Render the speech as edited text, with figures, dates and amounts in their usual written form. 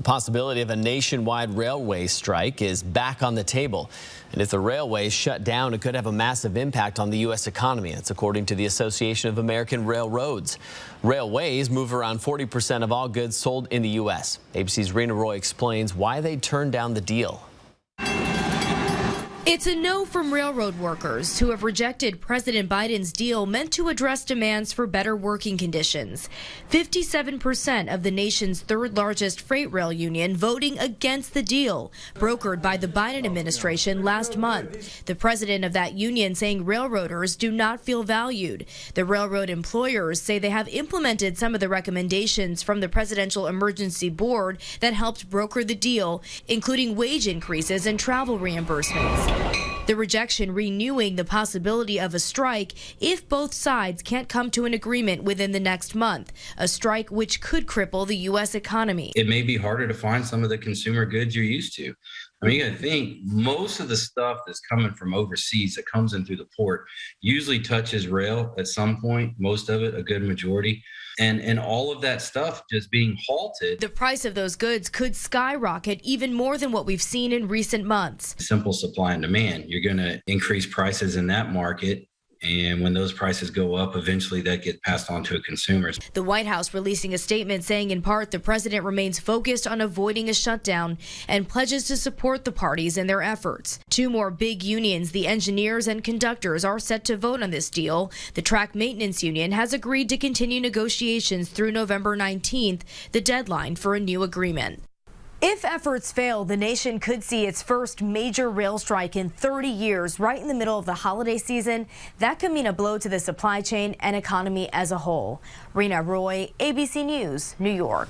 possibility of a nationwide railway strike is back on the table. And if the railways shut down, it could have a massive impact on the U.S. economy. That's according to the Association of American Railroads. Railways move around 40% of all goods sold in the U.S. ABC's Rena Roy explains why they turned down the deal. It's a no from railroad workers who have rejected President Biden's deal meant to address demands for better working conditions. 57% of the nation's third largest freight rail union voting against the deal brokered by the Biden administration last month. The president of that union saying railroaders do not feel valued. The railroad employers say they have implemented some of the recommendations from the Presidential Emergency Board that helped broker the deal, including wage increases and travel reimbursements. The rejection renewing the possibility of a strike if both sides can't come to an agreement within the next month, a strike which could cripple the U.S. economy. It may be harder to find some of the consumer goods you're used to. I mean, I think most of the stuff that's coming from overseas that comes in through the port usually touches rail at some point, most of it, a good majority. And all of that stuff just being halted. The price of those goods could skyrocket even more than what we've seen in recent months. Simple supply and demand. You're going to increase prices in that market. And when those prices go up, eventually that gets passed on to consumers. The White House releasing a statement saying in part the president remains focused on avoiding a shutdown and pledges to support the parties in their efforts. Two more big unions, the engineers and conductors, are set to vote on this deal. The track maintenance union has agreed to continue negotiations through November 19th, the deadline for a new agreement. If efforts fail, the nation could see its first major rail strike in 30 years, right in the middle of the holiday season. That could mean a blow to the supply chain and economy as a whole. Rena Roy, ABC News, New York.